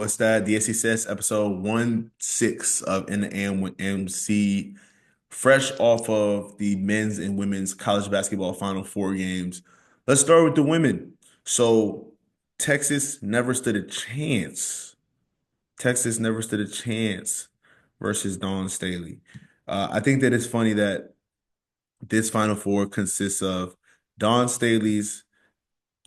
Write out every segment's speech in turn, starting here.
What's that? The SECS episode 1-6 of IntheAmwMC, fresh off of the men's and women's college basketball Final Four games. Let's start with the women. So, Texas never stood a chance. Texas never stood a chance versus Dawn Staley. I think that it's funny that this Final Four consists of Dawn Staley's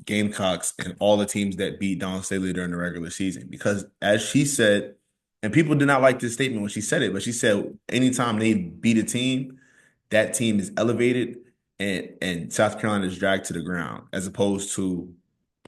Gamecocks and all the teams that beat Dawn Staley during the regular season. Because as she said, and people did not like this statement when she said it, but she said anytime they beat a team, that team is elevated and South Carolina is dragged to the ground, as opposed to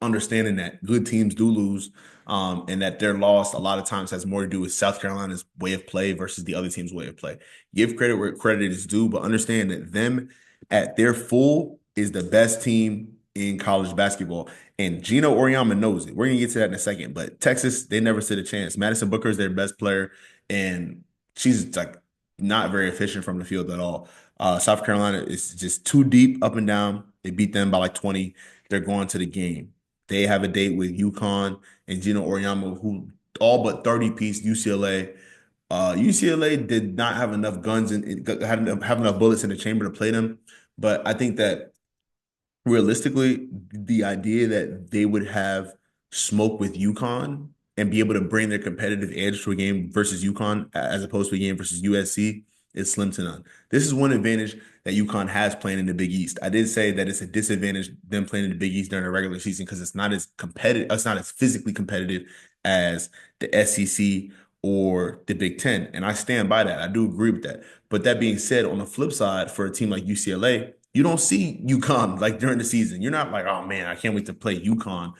understanding that good teams do lose, and that their loss a lot of times has more to do with South Carolina's way of play versus the other team's way of play. Give credit where credit is due, but understand that them at their full is the best team in college basketball. And Gino Oriama knows it. We're gonna get to that in a second. But Texas, they never stood a chance. Madison Booker is their best player, and she's like not very efficient from the field at all. South Carolina is just too deep up and down. They beat them by like 20. They're going to the game. They have a date with UConn and Gino Oriama, who all but 30-piece UCLA. UCLA did not have enough guns and have enough bullets in the chamber to play them. But I think that realistically, the idea that they would have smoke with UConn and be able to bring their competitive edge to a game versus UConn as opposed to a game versus USC is slim to none. This is one advantage that UConn has playing in the Big East. I did say that it's a disadvantage them playing in the Big East during the regular season because it's not as competitive, it's not as physically competitive as the SEC or the Big Ten. And I stand by that. I do agree with that. But that being said, on the flip side, for a team like UCLA, you don't see UConn like during the season. You're not like, oh man, I can't wait to play UConn.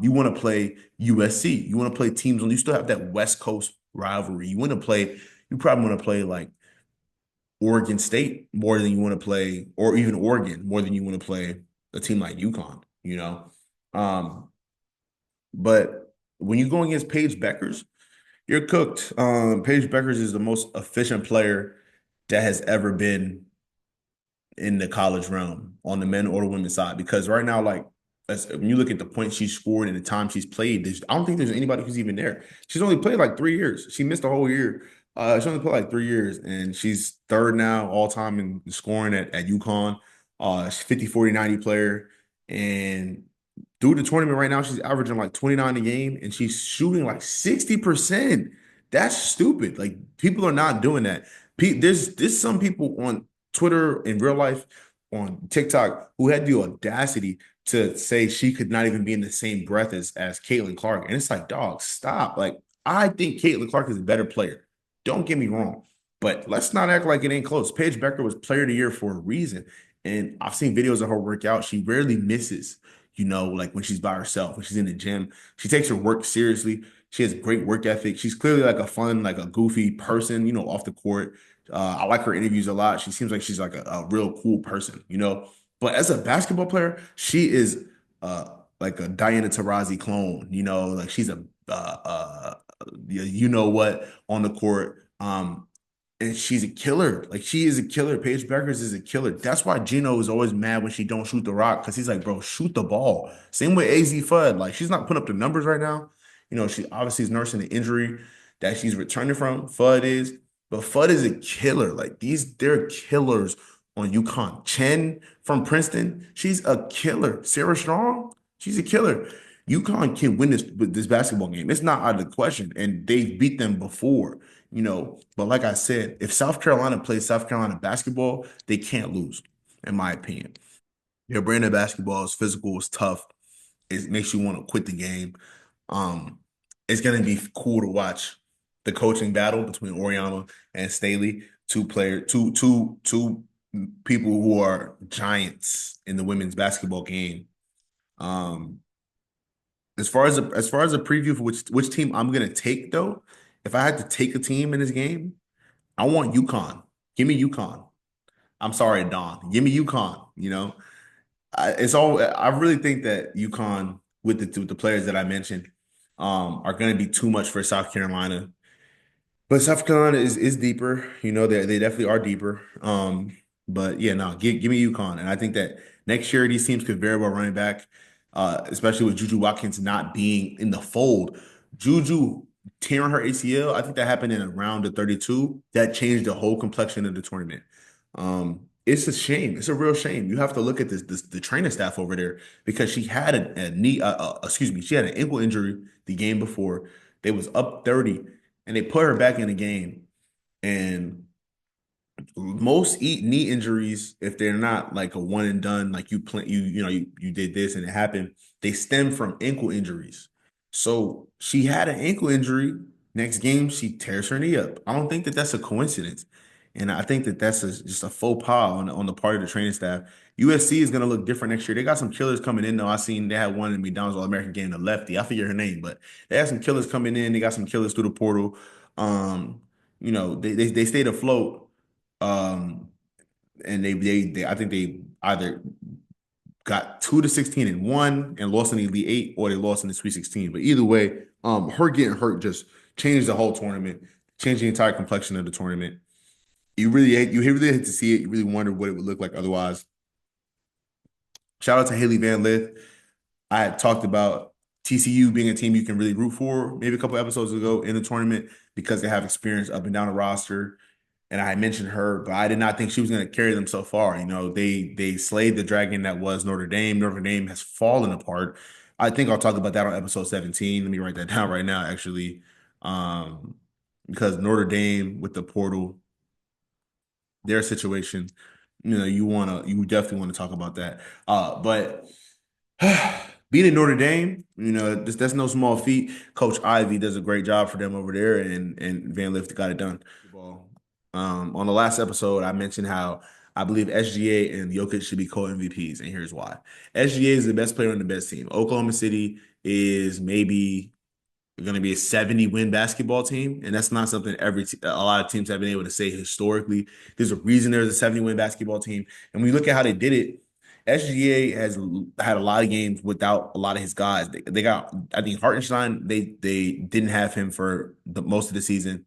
You want to play USC. You want to play teams on. You still have that West Coast rivalry. You want to play. You probably want to play like Oregon State more than you want to play, or even Oregon more than you want to play a team like UConn. Um, but when you go against Paige Beckers, you're cooked. Paige Beckers is the most efficient player that has ever been in the college realm on the men or the women's side. Because right now, like when you look at the points she scored and the time she's played, I don't think there's anybody who's even there. She's only played like 3 years. She missed a whole year. She only played like 3 years, and she's third now all time in scoring at UConn. She's 50, 40, 90 player. And through the tournament right now, she's averaging like 29 a game, and she's shooting like 60%. That's stupid. Like people are not doing that. There's some people on Twitter in real life, on TikTok, who had the audacity to say she could not even be in the same breath as Caitlin Clark. And it's like, dog, stop. Like, I think Caitlin Clark is a better player. Don't get me wrong. But let's not act like it ain't close. Paige Becker was player of the year for a reason. And I've seen videos of her work out. She rarely misses, like when she's by herself, when she's in the gym. She takes her work seriously. She has great work ethic. She's clearly like a fun, like a goofy person, off the court. I like her interviews a lot. She seems like she's like a real cool person. But as a basketball player, she is like a Diana Taurasi clone. Like she's a you know what on the court. And she's a killer. Like she is a killer. Paige Beckers is a killer. That's why Gino is always mad when she don't shoot the rock because he's like, bro, shoot the ball. Same with AZ Fudd. Like she's not putting up the numbers right now. She obviously is nursing the injury that she's returning from. Fudd is, but Fudd is a killer. Like they're killers on UConn. Chen from Princeton, she's a killer. Sarah Strong, she's a killer. UConn can win this basketball game. It's not out of the question, and they've beat them before. But like I said, if South Carolina plays South Carolina basketball, they can't lose, in my opinion. Their brand of basketball is physical, it's tough. It makes you want to quit the game. Um, it's gonna be cool to watch the coaching battle between Oriana and Staley, two people who are giants in the women's basketball game. Um, as far as a preview for which team I'm gonna take though, if I had to take a team in this game, I want UConn. Give me UConn. I'm sorry, Don. Give me UConn. I really think that UConn with the players that I mentioned are going to be too much for South Carolina. But South Carolina is deeper. They definitely are deeper. But yeah, no, give me UConn. And I think that next year these teams could very well run it back, especially with Juju Watkins not being in the fold. Juju tearing her ACL, I think that happened in a round of 32. That changed the whole complexion of the tournament. It's a shame. It's a real shame. You have to look at this the training staff over there because she had a knee, excuse me, she had an ankle injury the game before. They was up 30 and they put her back in the game. And most knee injuries, if they're not like a one and done, like you did this and it happened, they stem from ankle injuries. So she had an ankle injury. Next game, she tears her knee up. I don't think that that's a coincidence, and I think that that's just a faux pas on the part of the training staff. USC is going to look different next year. They got some killers coming in though. I seen they had one in McDonald's All American game, the lefty. I forget her name, but they had some killers coming in. They got some killers through the portal. They stayed afloat. Um, and they I think they either got 2 to 16 and won and lost in the Elite Eight, or they lost in the Sweet 16. But either way, her getting hurt just changed the whole tournament, changed the entire complexion of the tournament. You really hate to see it. You really wonder what it would look like otherwise. Shout out to Haley Van Lith. I had talked about TCU being a team you can really root for maybe a couple episodes ago in the tournament because they have experience up and down the roster, and I mentioned her, but I did not think she was going to carry them so far. They slayed the dragon that was Notre Dame. Notre Dame has fallen apart. I think I'll talk about that on episode 17. Let me write that down right now, actually. Um, because Notre Dame with the portal, their situation, you definitely want to talk about that. But beating Notre Dame, that's no small feat. Coach Ivy does a great job for them over there, and Van Lift got it done. On the last episode, I mentioned how I believe SGA and Jokic should be co-MVPs, and here's why. SGA is the best player on the best team. Oklahoma City is maybe going to be a 70-win basketball team, and that's not something a lot of teams have been able to say historically. There's a reason there's a 70-win basketball team, and when you look at how they did it, SGA has had a lot of games without a lot of his guys. They got, I think, Hartenstein. They didn't have him for the most of the season.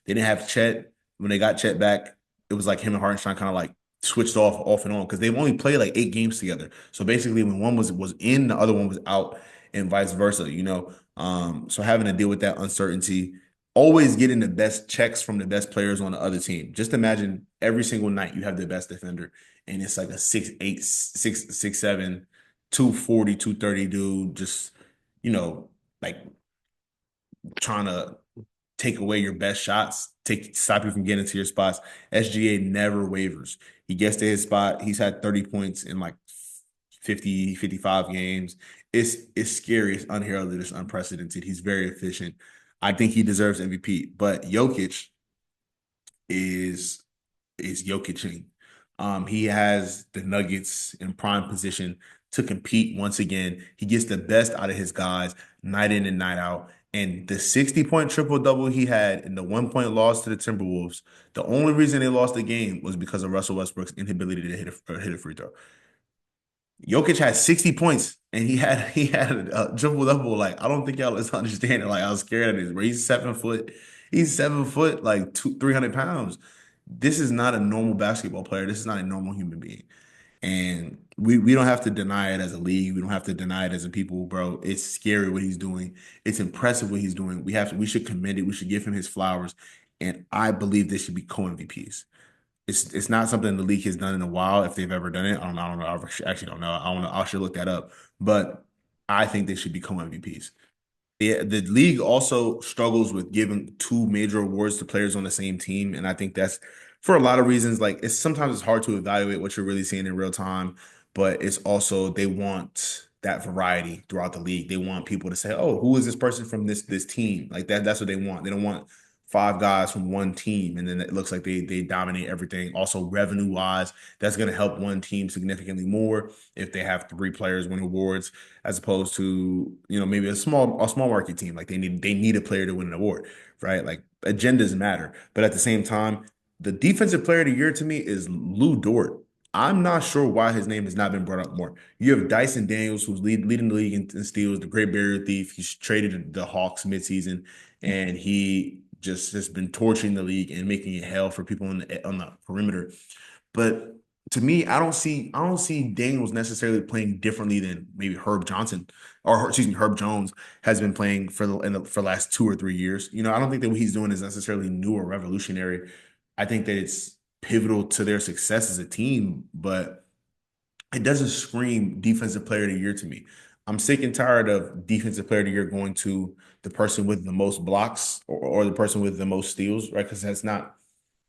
They didn't have Chet. When they got Chet back, it was like him and Hartenstein kind of like switched off and on because they've only played like 8 games together. So basically, when one was in, the other one was out, and vice versa. So having to deal with that uncertainty, always getting the best checks from the best players on the other team. Just imagine every single night you have the best defender, and it's like a 6'8", 6'7", 240, 230 dude, just like trying to take away your best shots, stop you from getting to your spots. SGA never wavers. He gets to his spot. He's had 30 points in like 50, 55 games. It's scary. It's unheralded. It's unprecedented. He's very efficient. I think he deserves MVP. But Jokic is Jokicing. He has the Nuggets in prime position to compete once again. He gets the best out of his guys night in and night out. And the 60-point triple double he had in the 1 point loss to the Timberwolves, the only reason they lost the game was because of Russell Westbrook's inability to hit a free throw. Jokic had 60 points and he had a triple double. Like, I don't think y'all is understanding. Like, I was scared of this. Where he's 7 foot, like 300 pounds. This is not a normal basketball player. This is not a normal human being. And we don't have to deny it as a league. We don't have to deny it as a people, bro. It's scary what he's doing. It's impressive what he's doing. We should commend it. We should give him his flowers. And I believe they should be co-MVPs. It's not something the league has done in a while, if they've ever done it. I don't know. I actually don't know. I don't know. I should look that up. But I think they should be co-MVPs. The league also struggles with giving two major awards to players on the same team, and I think that's for a lot of reasons. Like, it's hard to evaluate what you're really seeing in real time, but it's also they want that variety throughout the league. They want people to say, "Oh, who is this person from this team?" Like that. That's what they want. They don't want five guys from one team, and then it looks like they dominate everything. Also, revenue wise, that's going to help one team significantly more if they have three players win awards as opposed to maybe a small market team. Like they need a player to win an award, right? Like agendas matter, but at the same time, the defensive player of the year to me is Lou Dort. I'm not sure why his name has not been brought up more. You have Dyson Daniels, who's leading the league in steals, the Great Barrier Thief. He's traded the Hawks midseason, and he just has been torching the league and making it hell for people on the perimeter. But to me, I don't see Daniels necessarily playing differently than maybe Herb Johnson or excuse me, Herb Jones has been playing for the last 2 or 3 years. I don't think that what he's doing is necessarily new or revolutionary. I think that it's pivotal to their success as a team, but it doesn't scream defensive player of the year to me. I'm sick and tired of defensive player of the year going to the person with the most blocks or the person with the most steals, right? Because that's not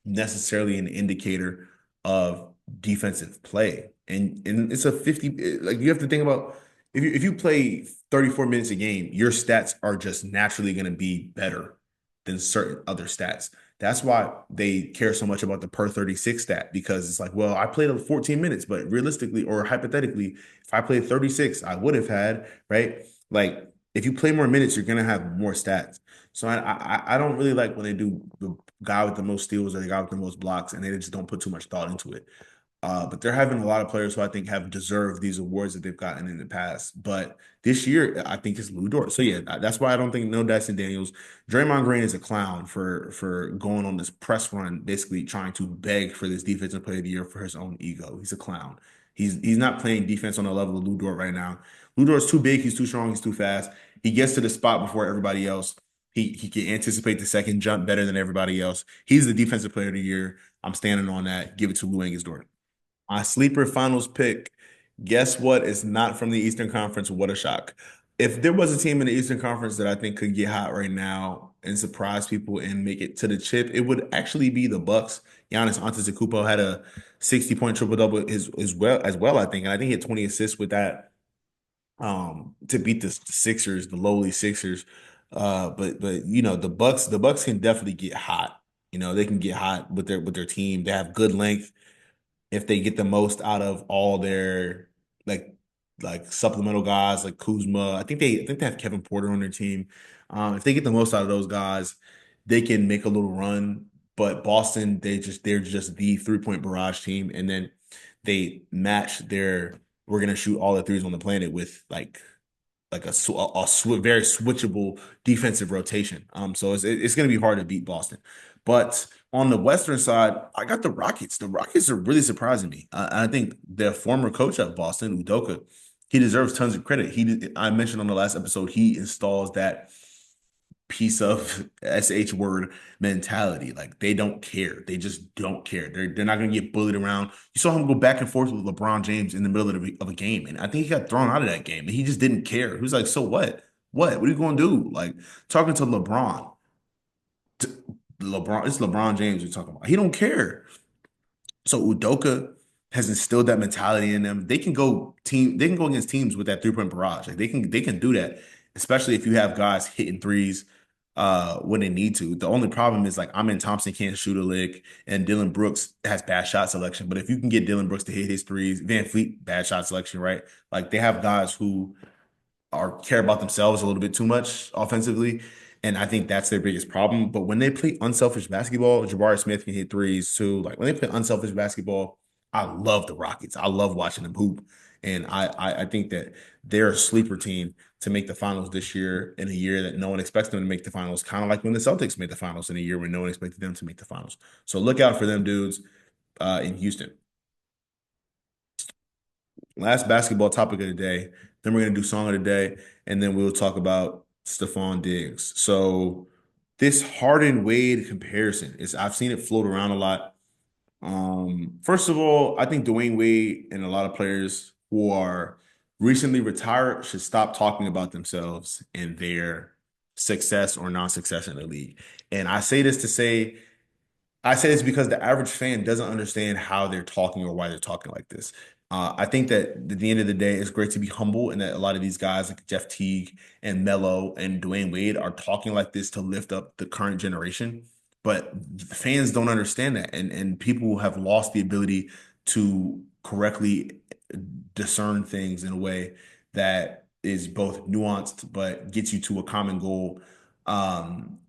necessarily an indicator of defensive play. And it's a 50, like you have to think about if you play 34 minutes a game, your stats are just naturally going to be better than certain other stats. That's why they care so much about the per 36 stat because it's like, well, I played 14 minutes, but realistically or hypothetically, if I played 36, I would have had, right? Like if you play more minutes, you're gonna have more stats. So I don't really like when they do the guy with the most steals or the guy with the most blocks and they just don't put too much thought into it. But they're having a lot of players who I think have deserved these awards that they've gotten in the past. But this year, I think it's Lou Dort. So yeah, that's why I don't think no Dyson Daniels. Draymond Green is a clown for going on this press run, basically trying to beg for this defensive player of the year for his own ego. He's a clown. He's not playing defense on the level of Lou Dort right now. Lou Dort's too big, he's too strong, he's too fast. He gets to the spot before everybody else. He can anticipate the second jump better than everybody else. He's the defensive player of the year. I'm standing on that. Give it to Lou Angus Dort. My sleeper finals pick, guess what? It's not from the Eastern Conference. What a shock. If there was a team in the Eastern Conference that I think could get hot right now and surprise people and make it to the chip, it would actually be the Bucks. Giannis Antetokounmpo had a 60-point triple double as well, I think. And I think he had 20 assists with that to beat the Sixers, the lowly Sixers. But the Bucks can definitely get hot. They can get hot with their team. They have good length if they get the most out of all their like like supplemental guys like Kuzma. I think they have Kevin Porter on their team. If they get the most out of those guys, they can make a little run. But Boston, they're just the 3-point barrage team, and then they match their we're gonna shoot all the threes on the planet with like very switchable defensive rotation. So it's going to be hard to beat Boston. But on the Western side, I got the Rockets. The Rockets are really surprising me. I think their former coach at Boston, Udoka, he deserves tons of credit. I mentioned on the last episode, he installs that piece of word mentality. Like they don't care. They just don't care. They're not going to get bullied around. You saw him go back and forth with LeBron James in the middle of a game, and I think he got thrown out of that game, and he just didn't care. He was like, "So what? What are you going to do?" Like talking to LeBron. It's LeBron James we're talking about. He don't care. So Udoka has instilled that mentality in them. They can go against teams with that 3-point barrage. Like they can do that, especially if you have guys hitting threes when they need to. The only problem is like Amen Thompson can't shoot a lick and Dylan Brooks has bad shot selection. But if you can get Dylan Brooks to hit his threes, Van Fleet, bad shot selection, right? Like they have guys who are care about themselves a little bit too much offensively. And I think that's their biggest problem. But when they play unselfish basketball, Jabari Smith can hit threes too. Like when they play unselfish basketball, I love the Rockets. I love watching them hoop. And I think that they're a sleeper team to make the finals this year in a year that no one expects them to make the finals, kind of like when the Celtics made the finals in a year when no one expected them to make the finals. So look out for them dudes in Houston. Last basketball topic of the day. Then we're gonna do song of the day, and then we'll talk about Stephon Diggs. So this Harden Wade comparison is I've seen it float around a lot. First of all, I think Dwayne Wade and a lot of players who are recently retired should stop talking about themselves and their success or non-success in the league. And I say this because the average fan doesn't understand how they're talking or why they're talking like this. I think that at the end of the day, it's great to be humble, and that a lot of these guys like Jeff Teague and Melo and Dwayne Wade are talking like this to lift up the current generation. But fans don't understand that, and people have lost the ability to correctly discern things in a way that is both nuanced but gets you to a common goal. In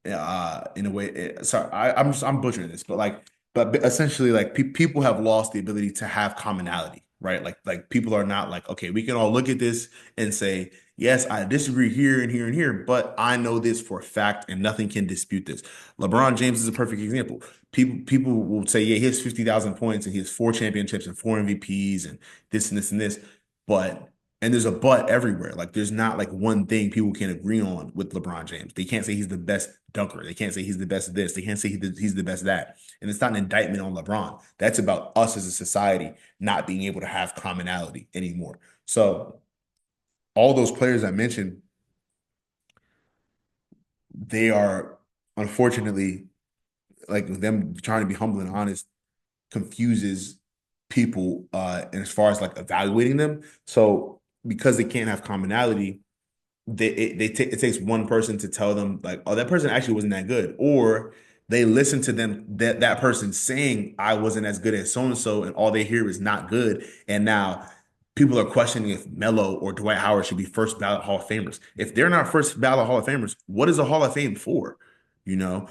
a way, sorry, I'm butchering this, but essentially, like people have lost the ability to have commonality, right? Like people are not like, okay, we can all look at this and say, Yes, I disagree here and here and here, but I know this for a fact, and nothing can dispute this. LeBron James is a perfect example. People will say, yeah, he has 50,000 points and he has four championships and four MVPs and this and this and this, but and there's a but everywhere. Like there's not like one thing people can agree on with LeBron James. They can't say he's the best dunker. They can't say he's the best of this. They can't say he's the best of that. And it's not an indictment on LeBron. That's about us as a society not being able to have commonality anymore. So all those players I mentioned, they are unfortunately like them trying to be humble and honest confuses people and as far as like evaluating them. So because they can't have commonality, it takes one person to tell them like, oh, that person actually wasn't that good, or they listen to them that person saying I wasn't as good as so and so, and all they hear is not good, and now people are questioning if Melo or Dwight Howard should be first ballot Hall of Famers. If they're not first ballot Hall of Famers, what is a Hall of Fame for? You know,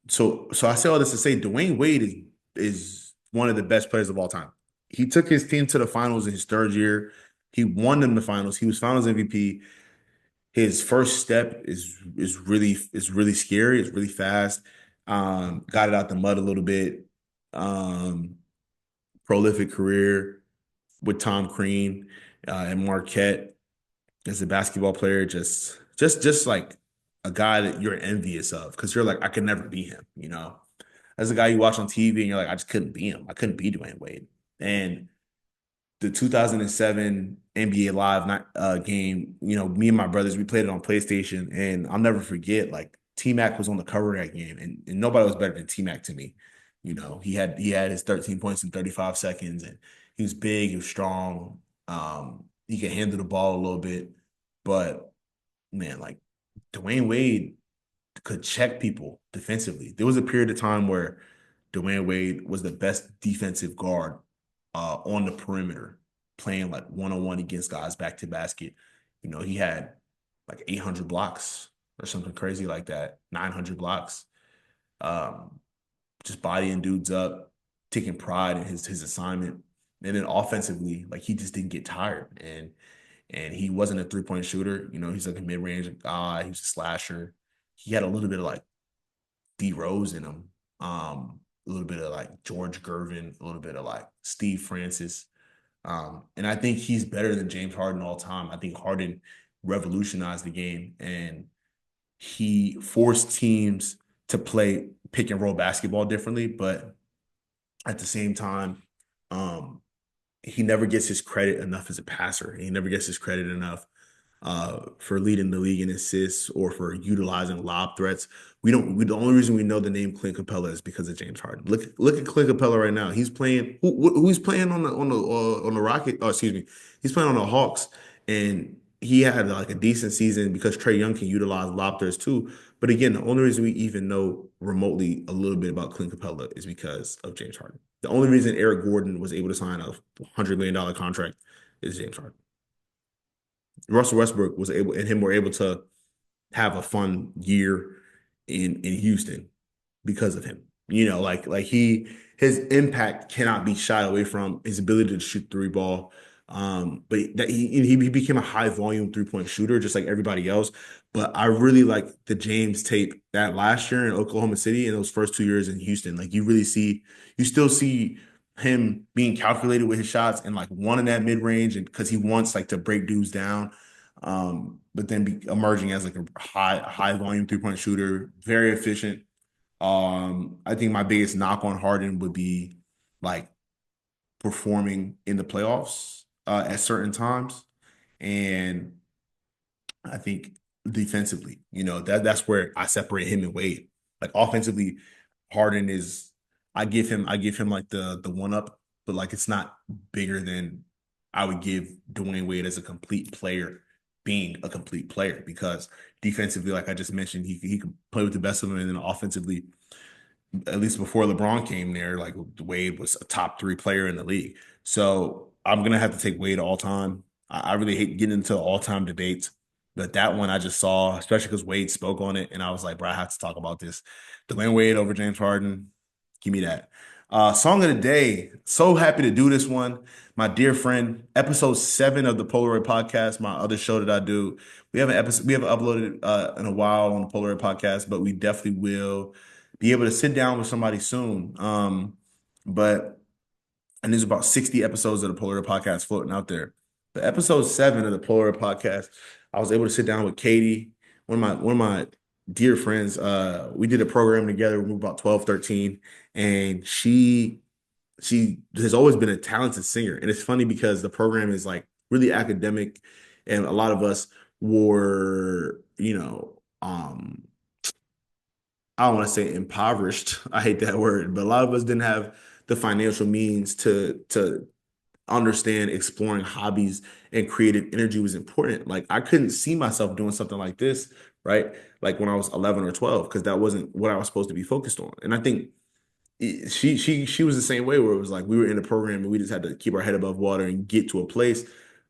so I say all this to say Dwayne Wade is one of the best players of all time. He took his team to the finals in his third year. He won them the finals. He was Finals MVP. His first step is really scary. It's really fast. Got it out the mud a little bit. Um, Prolific career with Tom Crean and Marquette as a basketball player. Just like a guy that you're envious of because you're like I could never be him. As a guy you watch on TV and you're like I just couldn't be him. I couldn't be Dwayne Wade. And the 2007 NBA Live game, me and my brothers, we played it on PlayStation, and I'll never forget, like, T-Mac was on the cover of that game, and nobody was better than T-Mac to me. He had his 13 points in 35 seconds, and he was big, he was strong. He could handle the ball a little bit, but man, like Dwayne Wade could check people defensively. There was a period of time where Dwayne Wade was the best defensive guard on the perimeter, playing like one-on-one against guys back to basket. He had like 800 blocks or something crazy like that, 900 blocks. Um, just bodying dudes up, taking pride in his assignment. And then offensively, like he just didn't get tired. And he wasn't a three-point shooter. He's like a mid-range guy. He was a slasher. He had a little bit of like D Rose in him. A little bit of like George Gervin, a little bit of like Steve Francis. And I think he's better than James Harden all time. I think Harden revolutionized the game and he forced teams to play pick and roll basketball differently. But at the same time, um, he never gets his credit enough as a passer. He never gets his credit enough for leading the league in assists or for utilizing lob threats. The only reason we know the name Clint Capella is because of James Harden. Look at Clint Capella right now. He's playing. Who's playing on the Rocket? Oh, excuse me. He's playing on the Hawks, and he had like a decent season because Trae Young can utilize lob threats too. But again, the only reason we even know remotely a little bit about Clint Capella is because of James Harden. The only reason Eric Gordon was able to sign a $100 million contract is James Harden. Russell Westbrook was able and him were able to have a fun year in Houston because of him. Like his impact cannot be shied away from his ability to shoot three ball. But that he became a high volume 3-point shooter just like everybody else. But I really like the James tape that last year in Oklahoma City and those first 2 years in Houston. Like you still see him being calculated with his shots and like one in that mid range and because he wants like to break dudes down. But then emerging as like a high volume 3-point shooter, very efficient. I think my biggest knock on Harden would be like performing in the playoffs at certain times, and I think defensively, that's where I separate him and Wade. Like offensively, Harden is I give him like the one up, but like it's not bigger than I would give Dwayne Wade as a complete player, being a complete player because defensively, like I just mentioned, he could play with the best of them, and then offensively, at least before LeBron came there, like Wade was a top three player in the league. So I'm gonna have to take Wade all time. I really hate getting into all time debates, but that one I just saw, especially because Wade spoke on it, and I was like, bro, I have to talk about this. Dwayne Wade over James Harden. Give me that. Song of the day. So happy to do this one my dear friend, episode 7 of the Polaroid podcast, my other show that I do. We haven't uploaded in a while on the Polaroid podcast, but we definitely will be able to sit down with somebody soon. But and there's about 60 episodes of the Polaroid podcast floating out there. The episode 7 of the Polaroid podcast, I was able to sit down with KAEDI, one of my dear friends. We did a program together when we were about 12, 13, and she has always been a talented singer. And it's funny because the program is like really academic, and a lot of us were, I don't want to say impoverished. I hate that word, but a lot of us didn't have the financial means to understand exploring hobbies and creative energy was important. Like I couldn't see myself doing something like this, right? Like when I was 11 or 12, because that wasn't what I was supposed to be focused on. And I think she was the same way where it was like we were in a program and we just had to keep our head above water and get to a place.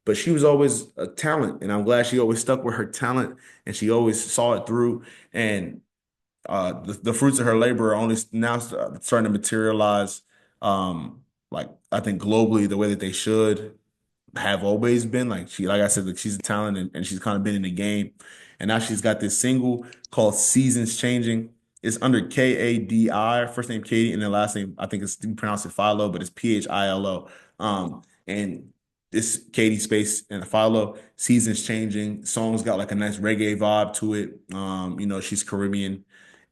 But she was always a talent, and I'm glad she always stuck with her talent and she always saw it through. And the fruits of her labor are only now starting to materialize. Like I think globally the way that they should have always been. Like I said, like she's a talent and she's kind of been in the game. And now she's got this single called Seasons Changing. It's under KADI, first name Katie, and then last name, I think it's you pronounce it Philo, but it's Philo. And this Katie space and Philo, Seasons Changing. Song's got like a nice reggae vibe to it. She's Caribbean.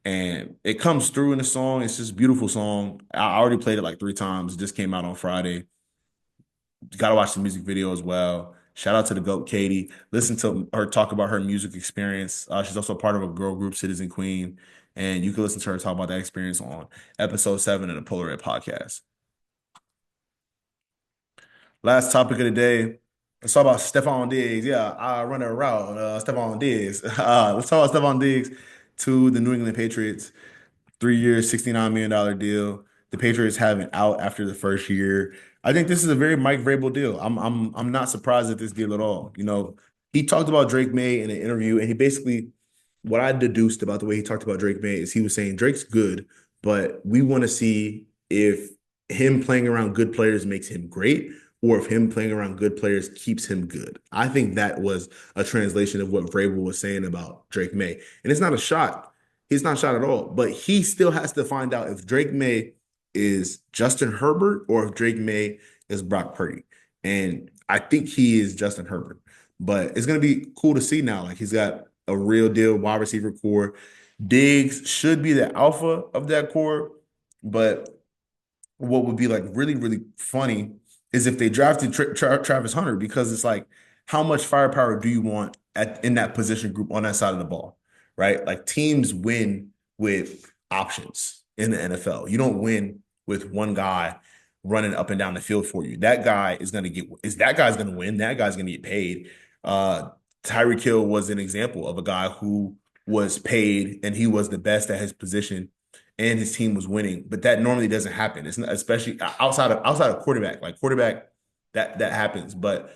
And it comes through in the song. It's just a beautiful song. I already played it like 3 times. It just came out on Friday. You got to watch the music video as well. Shout out to the GOAT KAEDI. Listen to her talk about her music experience. She's also part of a girl group, Citizen Queen. And you can listen to her talk about that experience on episode 7 of the Polaroid podcast. Last topic of the day. Let's talk about Stephon Diggs. Yeah, I run a route. Stephon Diggs. Let's talk about Stephon Diggs to the New England Patriots. 3 years, $69 million deal. The Patriots have an out after the first year. I think this is a very Mike Vrabel deal. I'm not surprised at this deal at all. He talked about Drake May in an interview, and he basically what I deduced about the way he talked about Drake May is he was saying Drake's good, but we want to see if him playing around good players makes him great or if him playing around good players keeps him good. I think that was a translation of what Vrabel was saying about Drake May. And it's not a shot. He's not shot at all, but he still has to find out if Drake May is Justin Herbert or if Drake May is Brock Purdy. And I think he is Justin Herbert, but it's going to be cool to see now. Like he's got a real deal wide receiver core. Diggs should be the alpha of that core, but what would be like really, really funny is if they drafted Travis Hunter because it's like, how much firepower do you want in that position group on that side of the ball, right? Like teams win with options in the NFL. You don't win with one guy running up and down the field for you. That guy is going to that guy's going to win. That guy's going to get paid. Tyreek Hill was an example of a guy who was paid and he was the best at his position and his team was winning. But that normally doesn't happen. It's not, especially outside of quarterback. Like quarterback, that happens. But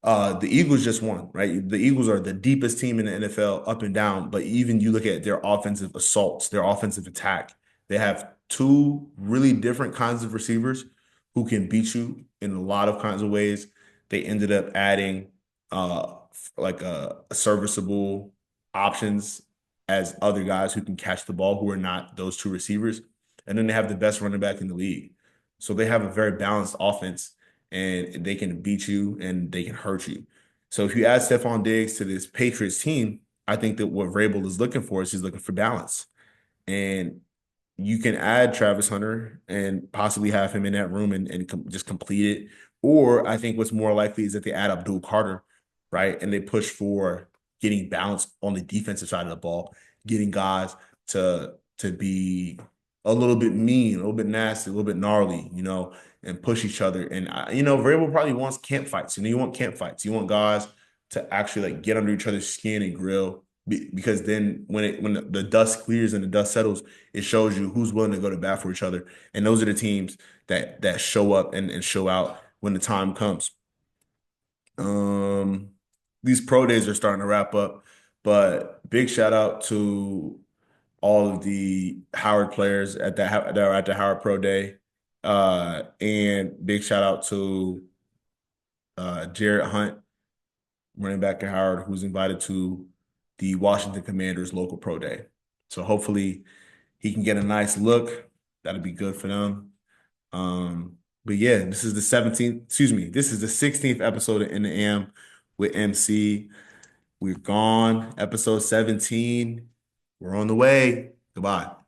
the Eagles just won, right? The Eagles are the deepest team in the NFL up and down. But even you look at their offensive assaults, their offensive attack, they have two really different kinds of receivers who can beat you in a lot of kinds of ways. They ended up adding like a serviceable options as other guys who can catch the ball who are not those two receivers. And then they have the best running back in the league. So they have a very balanced offense and they can beat you and they can hurt you. So if you add Stephon Diggs to this Patriots team, I think that what Vrabel is looking for is he's looking for balance. And you can add Travis Hunter and possibly have him in that room and just complete it. Or I think what's more likely is that they add Abdul Carter, right? And they push for getting balance on the defensive side of the ball, getting guys to be a little bit mean, a little bit nasty, a little bit gnarly, and push each other. And Vrabel probably wants camp fights. You want camp fights. You want guys to actually like get under each other's skin and grill because then when the dust clears and the dust settles, it shows you who's willing to go to bat for each other. And those are the teams that show up and show out when the time comes. These pro days are starting to wrap up, but big shout out to all of the Howard players that are at the Howard Pro Day. And big shout out to Jared Hunt, running back at Howard, who's invited to the Washington Commanders local pro day. So hopefully he can get a nice look. That'll be good for them. But yeah, this is the 17th, excuse me, this is the 16th episode of In the Am with MC. We're gone. Episode 17. We're on the way. Goodbye.